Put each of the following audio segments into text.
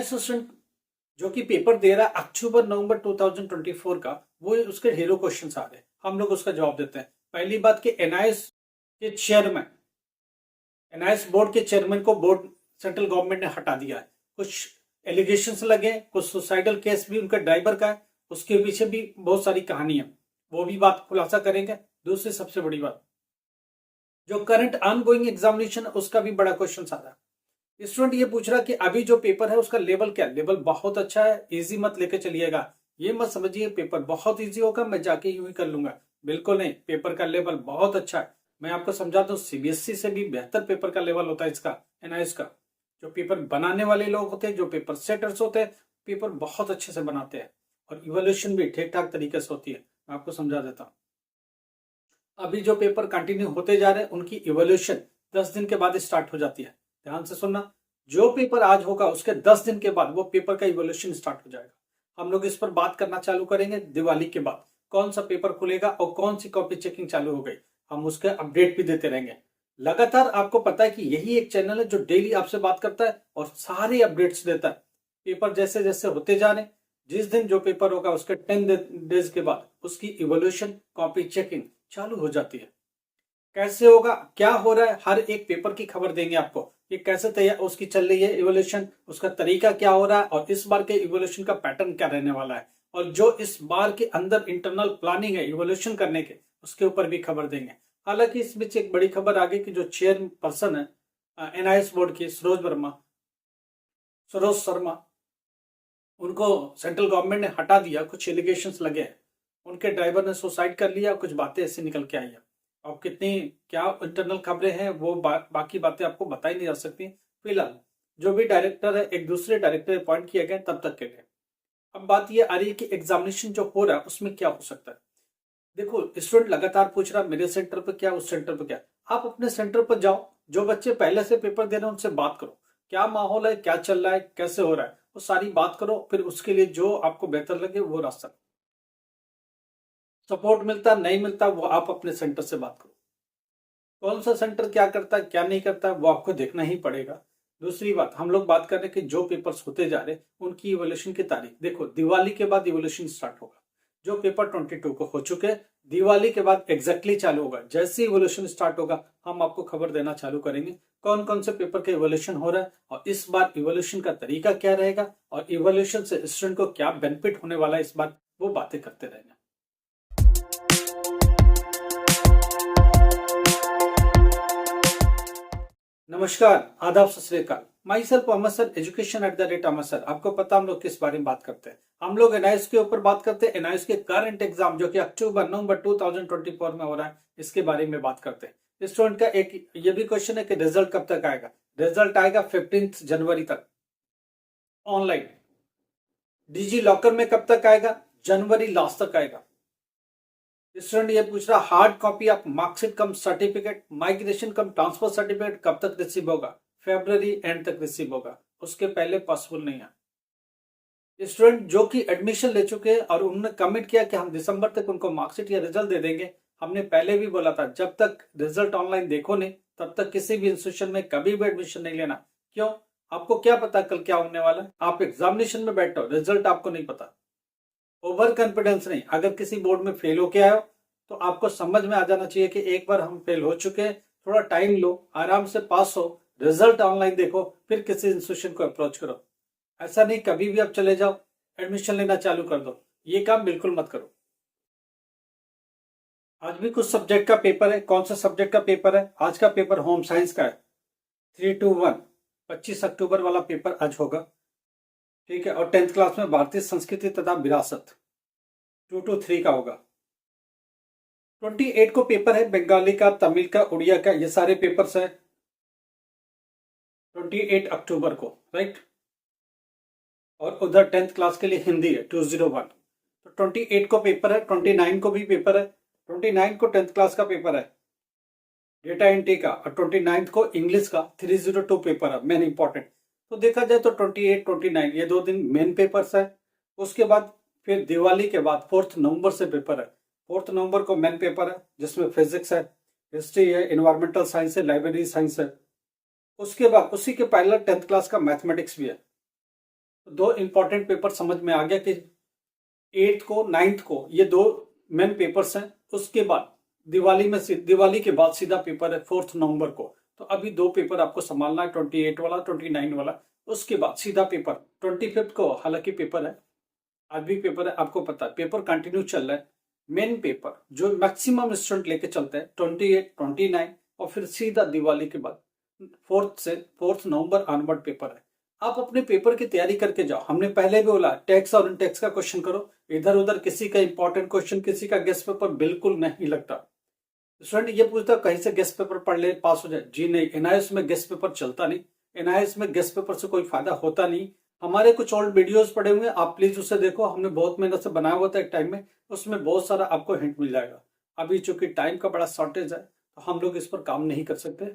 Student जो कि paper दे रहा है अक्टूबर नवंबर 2024 का, वो उसके ढेरों क्वेश्चंस आ रहे हैं, हम लोग उसका जवाब देते हैं। पहली बात कि एनआईएस के चेयरमैन, एनआईएस बोर्ड के चेयरमैन को बोर्ड सेंट्रल गवर्नमेंट ने हटा दिया है। कुछ एलिगेशंस लगे, कुछ सुसाइडल केस भी उनके ड्राइवर का है, उसके पीछे भी बहुत सारी कहानी है, वो भी बात खुलासा करेंगे। दूसरी सबसे बड़ी बात, जो करंट ऑनगोइंग एग्जामिनेशन है उसका भी बड़ा क्वेश्चन आ रहा है। स्टूडेंट ये पूछ रहा कि अभी जो पेपर है उसका लेवल क्या, लेवल बहुत अच्छा है, इजी मत लेके चलिएगा, ये मत समझिए पेपर बहुत इजी होगा, मैं जाके यूं ही कर लूंगा, बिल्कुल नहीं। पेपर का लेवल बहुत अच्छा है, मैं आपको समझा दूं, सीबीएसई से भी बेहतर पेपर का लेवल होता है इसका, एनआईएस का। जो पेपर बनाने वाले लोग होते हैं, जो पेपर सेटर्स होते हैं, पेपर बहुत अच्छे से बनाते हैं और इवोल्यूशन भी ठीक ठाक तरीके से होती है। मैं आपको समझा देता हूँ। अभी जो पेपर कंटिन्यू होते जा रहे हैं उनकी इवोल्यूशन 10 दिन के बाद स्टार्ट हो जाती है। ध्यान से सुनना, जो पेपर आज होगा उसके 10 दिन के बाद वो पेपर का इवोल्यूशन स्टार्ट हो जाएगा। हम लोग इस पर बात करना चालू करेंगे दिवाली के बाद, कौन सा पेपर खुलेगा और कौन सी कॉपी चेकिंग चालू हो गई, हम उसके अपडेट भी देते रहेंगे लगातार। आपको पता है कि यही एक चैनल है जो डेली आपसे बात करता है और सारे अपडेट्स देता है। पेपर जैसे जैसे होते जा रहे, जिस दिन जो पेपर होगा उसके 10 डेज के बाद उसकी इवोल्यूशन कॉपी चेकिंग चालू हो जाती है। कैसे होगा, क्या हो रहा है, हर एक पेपर की खबर देंगे आपको, ये कैसे तैयार उसकी चल रही है इवोल्यूशन, उसका तरीका क्या हो रहा है और इस बार के इवोल्यूशन का पैटर्न क्या रहने वाला है, और जो इस बार के अंदर इंटरनल प्लानिंग है इवोल्यूशन करने के, उसके ऊपर भी खबर देंगे। हालांकि इस बीच एक बड़ी खबर आ गई कि जो चेयरपर्सन है एनआईएस बोर्ड की, सरोज शर्मा, उनको सेंट्रल गवर्नमेंट ने हटा दिया। कुछ एलिगेशंस लगे हैं, उनके ड्राइवर ने सुसाइड कर लिया, कुछ बातें ऐसे निकल के आई है। अब कितनी क्या इंटरनल खबरें हैं वो बाकी बातें आपको बताई नहीं जा सकती। फिलहाल जो भी डायरेक्टर है, एक दूसरे डायरेक्टर अपॉइंट किए गए तब तक के लिए। अब बात ये आ रही है कि एग्जामिनेशन जो हो रहा है उसमें क्या हो सकता है। देखो, स्टूडेंट लगातार पूछ रहा मेरे सेंटर पर क्या, उस सेंटर पर क्या। आप अपने सेंटर पर जाओ, जो बच्चे पहले से पेपर दे रहे हैं उनसे बात करो, क्या माहौल है, क्या चल रहा है, कैसे हो रहा है, वो सारी बात करो। फिर उसके लिए जो आपको बेहतर लगे वो रास्ता, सपोर्ट मिलता नहीं मिलता वो आप अपने सेंटर से बात करो। कौन सा सेंटर क्या करता है क्या नहीं करता वो आपको देखना ही पड़ेगा। दूसरी बात, हम लोग बात कर रहे हैं कि जो पेपर्स होते जा रहे उनकी इवोल्यूशन की तारीख। देखो, दिवाली के बाद इवोल्यूशन स्टार्ट होगा। जो पेपर 22 को हो चुके, दिवाली के बाद एग्जैक्टली चालू होगा। जैसे इवोल्यूशन स्टार्ट होगा हम आपको खबर देना चालू करेंगे कौन कौन से पेपर का इवोल्यूशन हो रहा है और इस बार इवोल्यूशन का तरीका क्या रहेगा और इवोल्यूशन से स्टूडेंट को क्या बेनिफिट होने वाला है इस बार, वो बातें करते रहेंगे। नमस्कार, आदाब, सत श्री अकाल। My self Amar sir, education @Amar sir. आपको पता हम लोग किस बारे में बात करते हैं, हम लोग एनआईएस के ऊपर बात करते हैं। एनआईएस के करंट एग्जाम जो कि अक्टूबर नवंबर 2024 में हो रहा है, इसके बारे में बात करते हैं। स्टूडेंट का एक ये भी क्वेश्चन है कि रिजल्ट कब तक आएगा। रिजल्ट आएगा 15 जनवरी तक ऑनलाइन। डिजी लॉकर में कब तक आएगा, जनवरी लास्ट तक आएगा। स्टूडेंट ये पूछ रहा hard copy of marksheet come certificate, migration come transfer certificate कब तक रिसीव होगा। फरवरी एंड तक रिसीव होगा, उसके पहले पॉसिबल नहीं है। स्टूडेंट जो कि एडमिशन ले चुके हैं और उन्होंने कमिट किया कि हम दिसंबर तक उनको मार्कशीट या रिजल्ट दे देंगे, हमने पहले भी बोला था जब तक रिजल्ट ऑनलाइन देखो नहीं तब तक किसी भी इंस्टीट्यूशन में कभी भी एडमिशन नहीं लेना। क्यों, आपको क्या पता कल क्या होने वाला है। आप एग्जामिनेशन में बैठो, रिजल्ट आपको नहीं पता। ओवर कॉन्फिडेंस नहीं, अगर किसी बोर्ड में फेल होके आए हो तो आपको समझ में आ जाना चाहिए कि एक बार हम फेल हो चुके हैं, थोड़ा टाइम लो, आराम से पास हो, रिजल्ट ऑनलाइन देखो, फिर किसी इंस्टीट्यूशन को अप्रोच करो। ऐसा नहीं कभी भी आप चले जाओ एडमिशन लेना चालू कर दो, ये काम बिल्कुल मत करो। आज भी कुछ सब्जेक्ट का पेपर है। कौन सा सब्जेक्ट का पेपर है, आज का पेपर होम साइंस का है। 3 to 1 25 अक्टूबर वाला पेपर आज होगा, ठीक है। और 10th क्लास में भारतीय संस्कृति तथा विरासत 2 to 3 का होगा। 28 को पेपर है बंगाली का, तमिल का, उड़िया का, ये सारे पेपर्स है 28 अक्टूबर को, राइट। और उधर 10th क्लास के लिए हिंदी है 201। तो 28 को पेपर है, 29 को भी पेपर है, 29 को 10th क्लास का पेपर है डेटा एंट्री का, और 29 को इंग्लिश का 302 पेपर है मेन इंपॉर्टेंट। तो देखा जाए तो 28 29 ये 2 दिन मेन पेपर्स है। उसके बाद फिर दिवाली के बाद 4 नवंबर से पेपर है। 4 नवंबर को मेन पेपर है जिसमें फिजिक्स है, हिस्ट्री है, इन्वायरमेंटल साइंस है, लाइब्रेरी साइंस है। उसके बाद उसी के पैरेलल 10th क्लास का मैथमेटिक्स भी है। दो इंपॉर्टेंट पेपर समझ में आ गया कि 8th को 9th को ये दो मेन पेपर्स हैं। उसके बाद दिवाली के बाद सीधा पेपर है 4 नवंबर को। तो अभी दो पेपर आपको संभालना है, 28 वाला 29 वाला। उसके बाद सीधा पेपर 25 को, हालांकि पेपर है, आज भी पेपर है, आपको पता है पेपर कंटिन्यू चल रहा है। मेन पेपर जो मैक्सिमम स्टूडेंट लेके चलते हैं 28, 29 और फिर सीधा दिवाली के बाद 4 नवंबर ऑनवर्ड पेपर है। आप अपने पेपर की तैयारी करके जाओ। हमने पहले भी बोला टैक्स और इनटैक्स का क्वेश्चन करो, इधर उधर किसी का इंपॉर्टेंट क्वेश्चन, किसी का गेस्ट पेपर बिल्कुल नहीं लगता। स्टूडेंट ये पूछता कहीं से गेस्ट पेपर पढ़ ले पास हो जाए, जी नहीं, एनआईएस में गेस्ट पेपर चलता नहीं। एनआईएस में गेस्ट पेपर से कोई फायदा होता नहीं। हमारे कुछ ओल्ड वीडियोस पड़े हुए हैं, आप प्लीज उसे देखो, हमने बहुत मेहनत से बनाया हुआ था एक टाइम में, उसमें बहुत सारा आपको हिंट मिल जाएगा। अभी चूंकि टाइम का बड़ा शॉर्टेज है तो हम लोग इस पर काम नहीं कर सकते,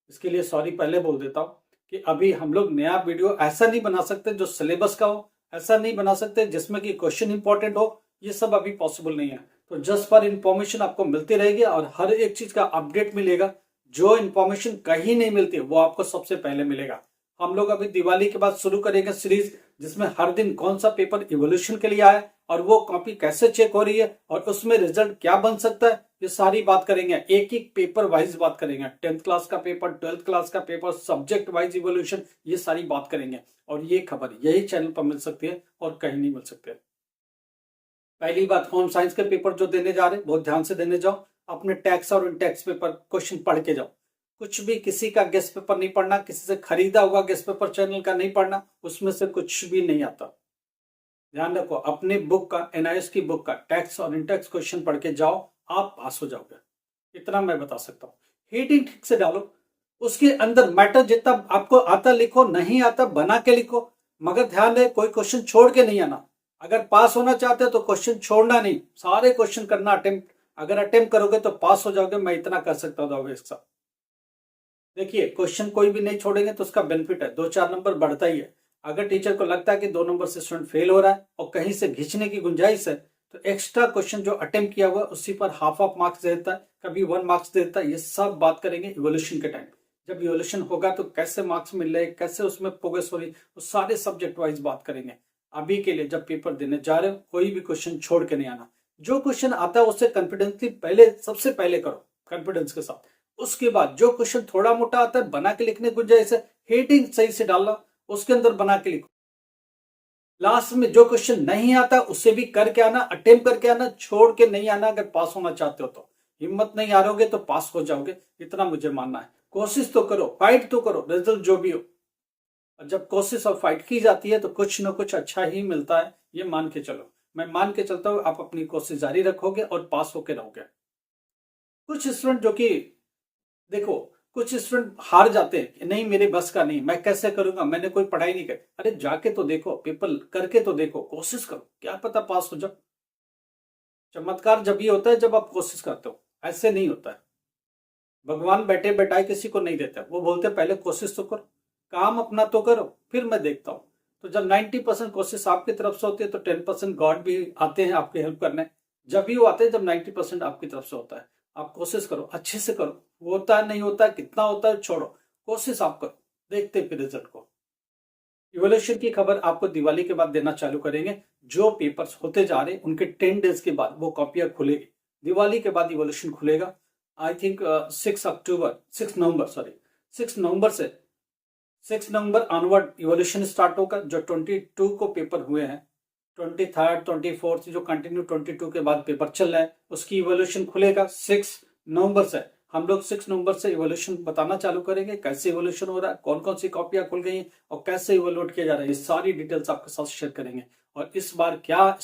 इसके लिए सॉरी पहले बोल देता हूँ कि अभी हम लोग नया वीडियो ऐसा नहीं बना सकते जो सिलेबस का हो, ऐसा नहीं बना सकते जिसमें कि क्वेश्चन इंपॉर्टेंट हो, ये सब अभी पॉसिबल नहीं है। तो जस्ट फॉर इंफॉर्मेशन आपको मिलती रहेगी और हर एक चीज का अपडेट मिलेगा। जो इंफॉर्मेशन कहीं नहीं मिलती वो आपको सबसे पहले मिलेगा। हम लोग अभी दिवाली के बाद शुरू करेंगे सीरीज जिसमें हर दिन कौन सा पेपर इवोल्यूशन के लिए आया और वो कॉपी कैसे चेक हो रही है और उसमें रिजल्ट क्या बन सकता है, ये सारी बात करेंगे। एक एक पेपर वाइज बात करेंगे, 10th क्लास का पेपर, 12th क्लास का पेपर, सब्जेक्ट वाइज इवोल्यूशन, ये सारी बात करेंगे। और ये खबर यही चैनल पर मिल सकती है और कहीं नहीं मिल सकती है। पहली बात, होम साइंस के पेपर जो देने जा रहे हैं बहुत ध्यान से देने जाओ। अपने टैक्स और इनटैक्स पेपर क्वेश्चन पढ़ के जाओ। कुछ भी किसी का गेस्ट पेपर नहीं पढ़ना, किसी से खरीदा हुआ गेस्ट पेपर चैनल का नहीं पढ़ना, उसमें से कुछ भी नहीं आता। ध्यान रखो, अपने बुक का, एनआईएस की बुक का टैक्स और इनटैक्स क्वेश्चन पढ़ के जाओ, आप पास हो जाओगे, इतना मैं बता सकता हूँ। हेडिंग ठीक से डालो, उसके अंदर मैटर जितना आपको आता लिखो, नहीं आता बना के लिखो, मगर ध्यान रहे कोई क्वेश्चन छोड़ के नहीं आना। अगर पास होना चाहते हो तो क्वेश्चन छोड़ना नहीं, सारे क्वेश्चन करना अटेम्प्ट। अगर अटेम्प्ट करोगे तो पास हो जाओगे, मैं इतना कर सकता हूँ इसके साथ। देखिए, क्वेश्चन कोई भी नहीं छोड़ेंगे तो उसका बेनिफिट है, 2-4 नंबर बढ़ता ही है। अगर टीचर को लगता है कि 2 नंबर से स्टूडेंट फेल हो रहा है और कहीं से घिंचने की गुंजाइश है तो एक्स्ट्रा क्वेश्चन जो अटेम्प्ट किया हुआ उसी पर हाफ मार्क्स देता है, कभी 1 मार्क्स देता है। ये सब बात करेंगे इवोल्यूशन के टाइम। जब इवोल्यूशन होगा तो कैसे मार्क्स मिल रहे, कैसे उसमें प्रोग्रेस हो रही, वो सारे सब्जेक्ट वाइज बात करेंगे। अभी के लिए जब पेपर देने जा रहे हो कोई भी क्वेश्चन छोड़ के नहीं आना। जो क्वेश्चन आता है उससे कॉन्फिडेंसली पहले, सबसे पहले करो कॉन्फिडेंस के साथ। उसके बाद जो क्वेश्चन थोड़ा मोटा आता है बना के लिखने गुंजाइश है, हेडिंग सही से डालना, उसके अंदर बना के लिखो। लास्ट में जो क्वेश्चन नहीं आता उसे भी करके आना, अटेम्प्ट करके आना, छोड़ के नहीं आना। अगर पास होना चाहते हो तो हिम्मत नहीं हारोगे तो पास हो जाओगे, इतना मुझे मानना है। कोशिश तो करो, फाइट तो करो, रिजल्ट जो भी हो। और जब कोशिश और फाइट की जाती है तो कुछ ना कुछ अच्छा ही मिलता है, ये मान के चलो। मैं मान के चलता हूं आप अपनी कोशिश जारी रखोगे और पास होके रहोगे। कुछ स्टूडेंट जो कि देखो, कुछ स्टूडेंट हार जाते हैं कि नहीं मेरे बस का नहीं, मैं कैसे करूंगा, मैंने कोई पढ़ाई नहीं की। अरे जाके तो देखो, पेपर करके तो देखो, कोशिश करो, क्या पता पास हो जाओ। चमत्कार जब ये होता है जब आप कोशिश करते हो, ऐसे नहीं होता है। भगवान बैठे बैठाए किसी को नहीं देता, वो बोलते पहले कोशिश तो करो, काम अपना तो करो, फिर मैं देखता हूँ। तो जब 90% कोशिश आपकी तरफ से होती है तो 10% गॉड भी आते हैं आपकी हेल्प करने। जब भी वो आते हैं जब 90% आपकी तरफ से होता है। आप कोशिश करो, अच्छे से करो, होता है नहीं होता है, कितना होता है छोड़ो, कोशिश आप करो, देखते फिर रिजल्ट को। इवोल्यूशन की खबर आपको दिवाली के बाद देना चालू करेंगे। जो पेपर्स होते जा रहे हैं उनके 10 डेज के बाद वो कॉपियां खुलेगी। दिवाली के बाद इवोल्यूशन खुलेगा। आई थिंक 6 नवंबर से 6 नवंबर ऑनवर्ड इवोल्यूशन स्टार्ट होगा। जो 22 को पेपर हुए हैं, 23rd 24th जो कंटिन्यू 22 के बाद पेपर चल रहा है उसकी इवोल्यूशन खुलेगा 6 नवंबर से। हम लोग 6 नवंबर से इवोल्यूशन बताना चालू करेंगे, कैसे इवोल्यूशन हो रहा है, कौन कौन सी कॉपियां खुल गई हैं और कैसे इवोल्यूट किया जा रहा है, ये सारी डिटेल्स आपके साथ शेयर करेंगे। और इस बार क्या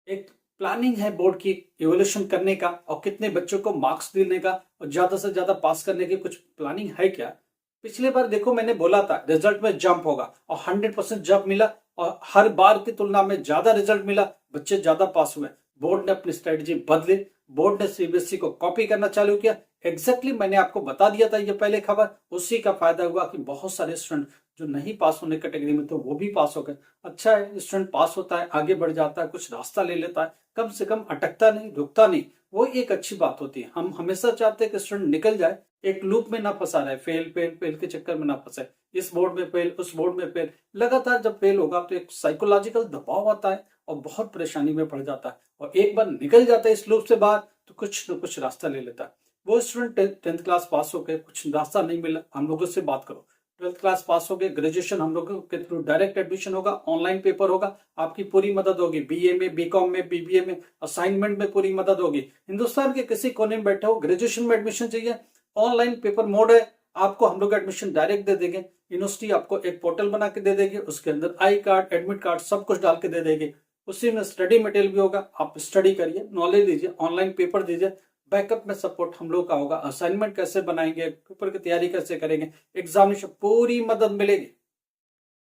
एक प्लानिंग है बोर्ड की इवोल्यूशन करने का और कितने बच्चों को मार्क्स देने का और ज्यादा से ज्यादा पास करने की कुछ प्लानिंग है क्या। पिछले बार देखो मैंने बोला था रिजल्ट में जंप होगा और 100% जंप मिला और हर बार की तुलना में ज्यादा रिजल्ट मिला, बच्चे ज्यादा पास हुए। बोर्ड ने अपनी स्ट्रेटजी बदली, बोर्ड ने सीबीएसई को कॉपी करना चालू किया। एग्जैक्टली मैंने आपको बता दिया था ये पहले खबर, उसी का फायदा हुआ कि बहुत सारे स्टूडेंट जो नहीं पास होने कैटेगरी में तो वो भी पास हो गए। अच्छा है, स्टूडेंट पास होता है, आगे बढ़ जाता है, कुछ रास्ता ले लेता है, कम से कम अटकता नहीं, रुकता नहीं। वो एक अच्छी बात होती है। हम हमेशा चाहते हैं कि स्टूडेंट निकल जाए, एक लूप में ना फंसा रहे, फेल फेल फेल के चक्कर में ना फंसे, इस बोर्ड में फेल, उस बोर्ड में फेल। लगातार जब फेल होगा तो एक साइकोलॉजिकल दबाव आता है और बहुत परेशानी में पड़ जाता है, और एक बार निकल जाता है इस लूप से बाहर तो कुछ न कुछ रास्ता ले लेता है। वो स्टूडेंट 10th क्लास पास हो गए, कुछ रास्ता नहीं मिला, हम लोगों से बात करो। 12th क्लास पास हो गए, ग्रेजुएशन हम लोगों के थ्रू डायरेक्ट एडमिशन होगा, ऑनलाइन पेपर होगा, आपकी पूरी मदद होगी। बीए में, बीकॉम में, बीबीए में, असाइनमेंट में पूरी मदद होगी। हिंदुस्तान के किसी कोने में बैठे हो, ग्रेजुएशन में एडमिशन चाहिए, ऑनलाइन पेपर मोड है, आपको हम लोग एडमिशन डायरेक्ट दे देंगे। यूनिवर्सिटी आपको एक पोर्टल बना के दे देगी, उसके अंदर आई कार्ड, एडमिट कार्ड सब कुछ डाल के दे देगी। उसी में स्टडी मटेरियल भी होगा, आप स्टडी करिए, नॉलेज लीजिए, ऑनलाइन पेपर दीजिए। बैकअप में सपोर्ट हम लोग का होगा, असाइनमेंट कैसे बनाएंगे, पेपर की तैयारी कैसे करेंगे, एग्जामिनेशन पूरी मदद मिलेगी,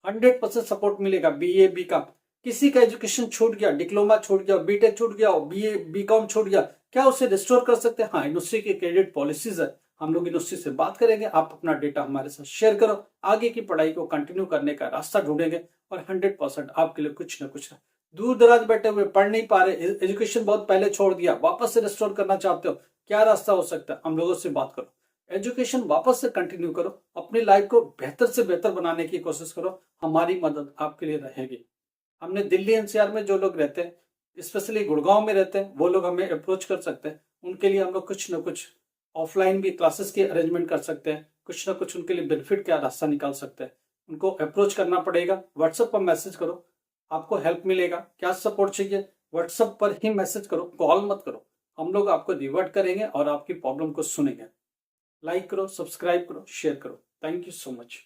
100% सपोर्ट मिलेगा। बीए बीकॉम, किसी का एजुकेशन छूट गया, डिप्लोमा छूट गया, बीटेक छूट गया, बीए बीकॉम छूट गया, क्या उसे रिस्टोर कर सकते हैं? हाँ, यूनिवर्सिटी की क्रेडिट पॉलिसीज है, हम लोग यूनिवर्सिटी से बात करेंगे, आप अपना डेटा हमारे साथ शेयर करो, आगे की पढ़ाई को कंटिन्यू करने का रास्ता ढूंढेंगे और 100% आपके लिए कुछ ना कुछ है। दूर दराज बैठे हुए, पढ़ नहीं पा रहे, एजुकेशन बहुत पहले छोड़ दिया, वापस से रिस्टोर करना चाहते हो, क्या रास्ता हो सकता है? हम लोगों से बात करो, एजुकेशन वापस से कंटिन्यू करो, अपनी लाइफ को बेहतर से बेहतर बनाने की कोशिश करो, हमारी मदद आपके लिए रहेगी। हमने दिल्ली एनसीआर में जो लोग रहते हैं, स्पेशली गुड़गांव में रहते हैं, वो लोग हमें अप्रोच कर सकते हैं। उनके लिए हम लोग कुछ ना कुछ ऑफलाइन भी क्लासेस की अरेंजमेंट कर सकते हैं, कुछ ना कुछ उनके लिए बेनिफिट का रास्ता निकाल सकते हैं। उनको अप्रोच करना पड़ेगा, व्हाट्सएप पर मैसेज करो, आपको हेल्प मिलेगा। क्या सपोर्ट चाहिए, व्हाट्सएप पर ही मैसेज करो, कॉल मत करो, हम लोग आपको रिवर्ट करेंगे और आपकी प्रॉब्लम को सुनेंगे। लाइक करो, सब्सक्राइब करो, शेयर करो। Thank you so much.